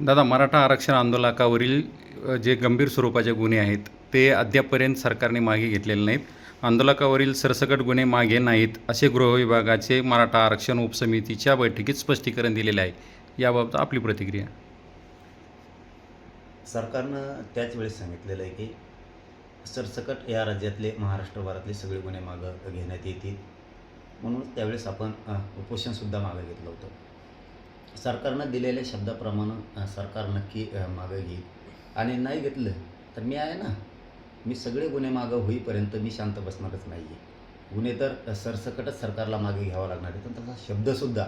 दादा, मराठा आरक्षण आंदोलकावरील जे गंभीर स्वरूपाचे गुन्हे आहेत ते अद्यापपर्यंत सरकारने मागे घेतलेले नाहीत. आंदोलकावरील सरसकट गुन्हे मागे नाहीत असे गृह विभागाचे मराठा आरक्षण उपसमितीच्या बैठकीत स्पष्टीकरण दिलेले आहे. याबाबत आपली प्रतिक्रिया. सरकारनं त्याच वेळेस सांगितलेलं आहे की सरसकट या राज्यातले महाराष्ट्रभरातले सगळे गुन्हे मागं घेण्यात येतील, म्हणून त्यावेळेस आपण उपोषणसुद्धा मागं घेतलं होतं. सरकारनं दिलेल्या शब्दाप्रमाणे सरकार नक्की मागं घेईल आणि नाही घेतलं तर मी आहे ना, मी सगळे गुन्हे मागं होईपर्यंत मी शांत बसणारच नाही आहे. गुन्हे तर सरसकटच सरकारला मागे घ्यावा लागणार आहे, पण तसा शब्दसुद्धा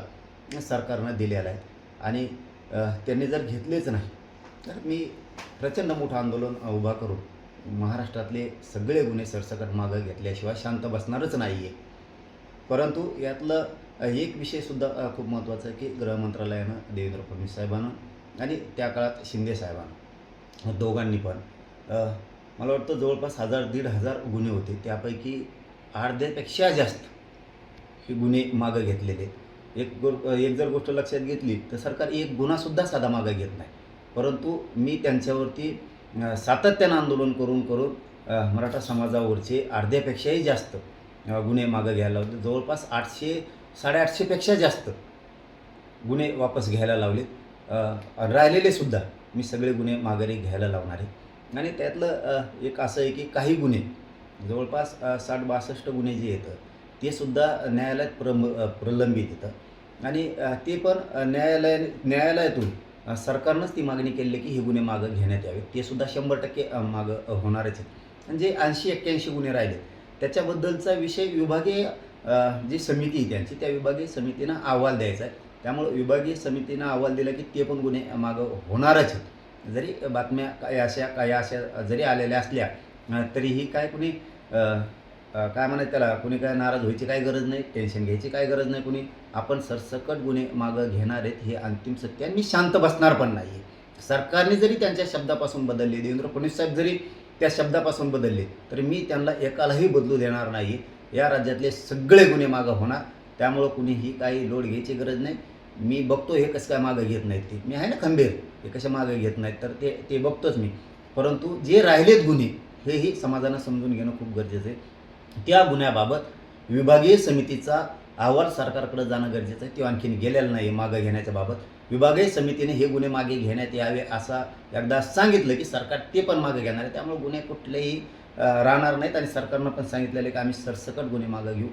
सरकारनं दिलेला आहे आणि त्यांनी जर घेतलेच नाही तर मी प्रचंड मोठं आंदोलन उभा करून महाराष्ट्रातले सगळे गुन्हे सरसकट मागं घेतल्याशिवाय शांत बसणारच नाही आहे. परंतु यातलं एक विषयसुद्धा खूप महत्त्वाचा आहे की गृहमंत्रालयानं देवेंद्र फडणवीस साहेबांना आणि त्या काळात शिंदे साहेबांना दोघांनी पण मला वाटतं जवळपास 1000-1500 गुन्हे होते, त्यापैकी अर्ध्यापेक्षा जास्त हे गुन्हे मागं घेतलेले. एक जर गोष्ट लक्षात घेतली तर सरकार एक गुन्हासुद्धा साधा मागं घेत नाही, परंतु मी त्यांच्यावरती सातत्यानं आंदोलन करून मराठा समाजावरचे अर्ध्यापेक्षाही जास्त गुन्हे मागं घ्यायला लावले. जवळपास 800-850पेक्षा जास्त गुन्हे वापस घ्यायला लावलेत. राहिलेलेसुद्धा मी सगळे गुन्हे माघारी घ्यायला लावणार आहे. आणि त्यातलं एक असं आहे की काही गुन्हे जवळपास 60-62 गुन्हे जे येतं ते सुद्धा न्यायालयात प्रलंबित येतं आणि ते पण न्यायालयातून सरकारनंच ती मागणी केली की हे गुन्हे मागं घेण्यात यावेत. ते सुद्धा 100% मागं होणारच आहेत. म्हणजे 80-81 गुन्हे राहिले त्याच्याबद्दलचा विषय विभागीय जी समिती आहे त्यांची, त्या विभागीय समितीनं अहवाल द्यायचा आहे. त्यामुळं विभागीय समितीनं अहवाल दिला की ते पण गुन्हे मागं होणारच आहेत. जरी बातम्या काय अशा जरी आलेल्या असल्या तरीही काय कुणी काय म्हणायचं त्याला, कुणी काय नाराज व्हायची काही गरज नाही, टेन्शन घ्यायची काही गरज नाही. कुणी आपण सरसकट गुन्हे मागं घेणार आहेत हे अंतिम सत्य, आणि मी शांत बसणार पण नाही आहे. सरकारने जरी त्यांच्या शब्दापासून बदलले, देवेंद्र फडणवीस साहेब जरी त्या शब्दापासून बदलले, तर मी त्यांना एकालाही बदलू देणार नाही. या राज्यातले सगळे गुन्हे मागं होणार, त्यामुळं कुणीही काही लोड घ्यायची गरज नाही. मी बघतो हे कसं काय मागं घेत नाहीत ते, मी आहे ना खंबीर, हे कशा मागं घेत नाहीत तर ते बघतोच मी. परंतु जे राहिलेत गुन्हे हेही समाजानं समजून घेणं खूप गरजेचं आहे. त्या गुन्ह्याबाबत विभागीय समितीचा अहवाल सरकारकडे जाणं गरजेचं आहे. तो आणखीन गेलेला नाही मागं घेण्याच्या बाबत. विभागीय समितीने हे गुन्हे मागे घेण्यात यावे असं एकदा सांगितलं की सरकार ते पण मागं घेणार आहे. त्यामुळे गुन्हे कुठलेही राहणार नाहीत आणि सरकारनं पण सांगितलेलं आहे की आम्ही सरसकट गुन्हे मागं घेऊ.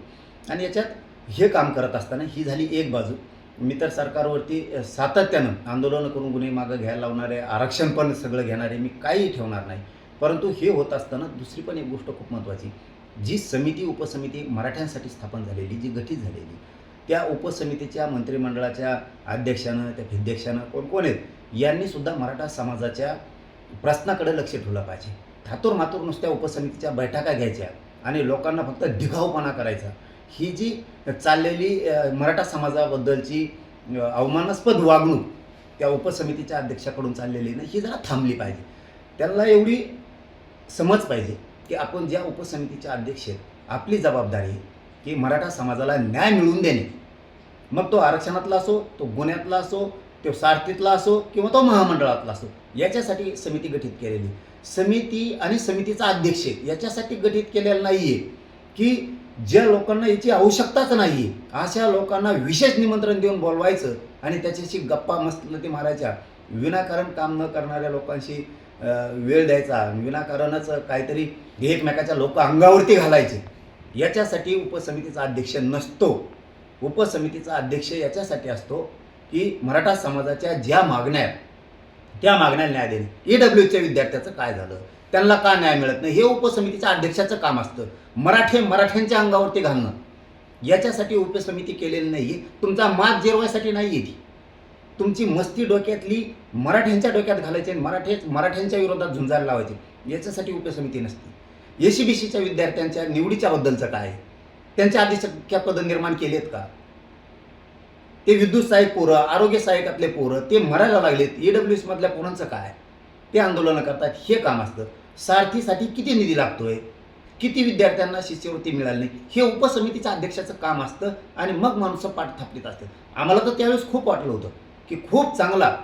आणि याच्यात हे काम करत असताना ही झाली एक बाजू. मी तर सरकारवरती सातत्यानं आंदोलनं करून गुन्हे मागं घ्यायला लावणारे, आरक्षण पण सगळं घेणारे, मी काहीही ठेवणार नाही. परंतु हे होत असताना दुसरी पण एक गोष्ट खूप महत्त्वाची, जी समिती उपसमिती मराठ्यांसाठी स्थापन झालेली, जी गठीत झालेली, त्या उपसमितीच्या मंत्रिमंडळाच्या अध्यक्षानं, त्या भिध्यक्षानं कोण आहेत, यांनीसुद्धा मराठा समाजाच्या प्रश्नाकडे लक्ष ठेवलं पाहिजे. थातूरमातूर नुसत्या उपसमितीच्या बैठका घ्यायच्या आणि लोकांना फक्त दिखाऊपणा करायचा, ही जी चाललेली मराठा समाजाबद्दलची अवमानास्पद वागणूक त्या उपसमितीच्या अध्यक्षाकडून चाललेली ना, ही जरा थांबली पाहिजे. त्यांना एवढी समज पाहिजे की आपण ज्या उपसमितीच्या अध्यक्ष आहेत, आपली जबाबदारी आहे की मराठा समाजाला न्याय मिळवून देणे. मग तो आरक्षणातला असो, तो गुन्ह्यातला असो, तो सारथीतला असो किंवा तो महामंडळातला असो, याच्यासाठी समिती गठीत केलेली. समिती आणि समितीचा अध्यक्ष याच्यासाठी गठीत केलेलं नाही आहे की ज्या लोकांना याची आवश्यकताच नाही आहे अशा लोकांना विशेष निमंत्रण देऊन बोलवायचं आणि त्याच्याशी गप्पा मस्तलती मारायच्या. विनाकारण काम न करणाऱ्या लोकांशी वेळ द्यायचा, विनाकारणच काहीतरी एकमेकाच्या लोक अंगावरती घालायचे, याच्यासाठी उपसमितीचा अध्यक्ष नसतो. उपसमितीचा अध्यक्ष याच्यासाठी असतो की मराठा समाजाच्या ज्या मागण्या आहेत त्या मागण्याला न्याय देणे. EWच्या विद्यार्थ्याचं काय झालं, त्यांना का न्याय मिळत नाही, हे उपसमितीच्या अध्यक्षाचं काम असतं. मराठ्यांच्या अंगावरती घालणं, याच्यासाठी उपसमिती केलेली नाही. तुमचा मात जिरवायसाठी नाही आहे ती. तुमची मस्ती डोक्यातली मराठ्यांच्या डोक्यात घालायची आणि मराठ्यांच्या विरोधात झुंजायला लावायची, याच्यासाठी उपसमिती नसते. SCBCच्या विद्यार्थ्यांच्या निवडीच्या बद्दलचं काय, त्यांच्या आधी पदं निर्माण केलेत का? ते विद्युत सहाय्यक पोरं, आरोग्य सहाय्यकातले पोरं ते मरायला लागलेत, EWS मधल्या पोरांचं काय, ते आंदोलनं करतात, हे काम असतं. सारथीसाठी किती निधी लागतोय, किती विद्यार्थ्यांना शिष्यवृत्ती मिळाली नाही, हे उपसमितीचं अध्यक्षाचं काम असतं आणि मग माणसं पाठ थापलीत असतात. आम्हाला तर त्यावेळेस खूप वाटलं होतं की खूप चांगला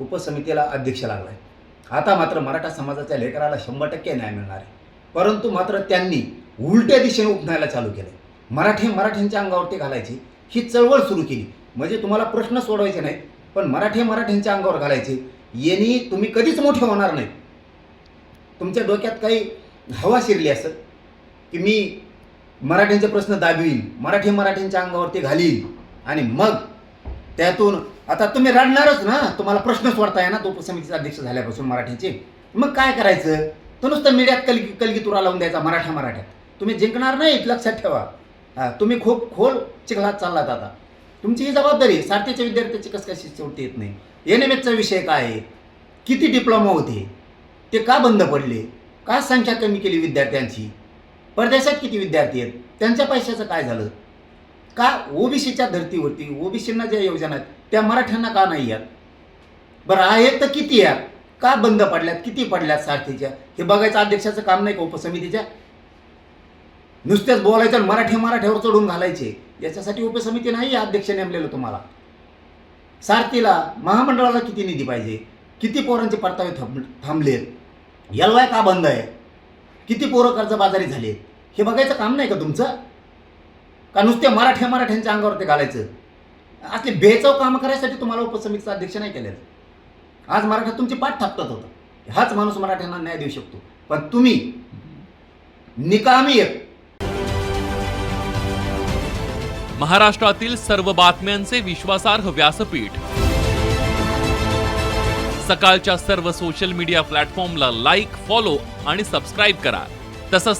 उपसमितीला अध्यक्ष लागला आहे. आता मात्र मराठा समाजाच्या लेकराला 100% न्याय मिळणार आहे. परंतु मात्र त्यांनी उलट्या दिशेने उपनायला चालू केलं. मराठ्यांच्या अंगावरती घालायची ही चळवळ सुरू केली. म्हणजे तुम्हाला प्रश्न सोडवायचे नाहीत, पण मराठ्यांच्या अंगावर घालायचे. यांनी तुम्ही कधीच मोठे होणार नाहीत. तुमच्या डोक्यात काही हवा शिरली असेल की मी मराठ्यांचे प्रश्न दाबील, मराठ्यांच्या अंगावरती घालील आणि मग त्यातून आता तुम्ही रडणारच ना. तुम्हाला प्रश्न सोडताय ना तो उपसमितीचा अध्यक्ष झाल्यापासून मराठ्याचे. मग काय करायचं? तो नुसतं मीडियात कलगी तुरा लावून द्यायचा मराठ्यात. तुम्ही जिंकणार नाहीत, लक्षात ठेवा. तुम्ही खूप खोल चिखलात चाललात आता. तुमची ही जबाबदारी. सारथीच्या विद्यार्थ्याची कसं काय शिष्यवृत्ती येत नाही? NMHचा विषय काय आहे? किती डिप्लोमा होते? ते का बंद पडले? का संख्या कमी केली विद्यार्थ्यांची? परदेशात किती विद्यार्थी आहेत? त्यांच्या पैशाचं काय झालं? का ओबीसीच्या धर्तीवरती ओबीसींना ज्या योजना आहेत त्या मराठ्यांना का नाही आहेत? बरं आहेत तर किती आहेत? का बंद पडल्यात? किती पडल्यात सारथीच्या? हे बघायचं अध्यक्षाचं काम नाही का उपसमितीच्या? नुसतेच बोलायचं आणि मराठ्यावर चढून घालायचे. याच्यासाठी उपसमिती नाही अध्यक्ष नेमलेलं तुम्हाला. सारथीला महामंडळाला किती निधी पाहिजे? किती पोरांचे परतावे थांबलेत? LY का बंद आहे? किती पोरं कर्जबाजारी झाले? हे बघायचं काम नाही का तुमचं? का नुसते मराठ्यांच्या अंगावर ते घालायचं? असले बेचव कामं करायसाठी तुम्हाला उपसमितीचा अध्यक्ष नाही केलेलं. आज मराठा तुमची पाठ थापतात होतं. हाच माणूस मराठ्यांना न्याय देऊ शकतो. पण तुम्ही निकामी एक. महाराष्ट्रातील सर्व बातम्यांचे विश्वासार्ह व्यासपीठ. सकाळच्या सर्व सोशल मीडिया प्लॅटफॉर्मला लाईक, फॉलो आणि सबस्क्राईब करा. तसंच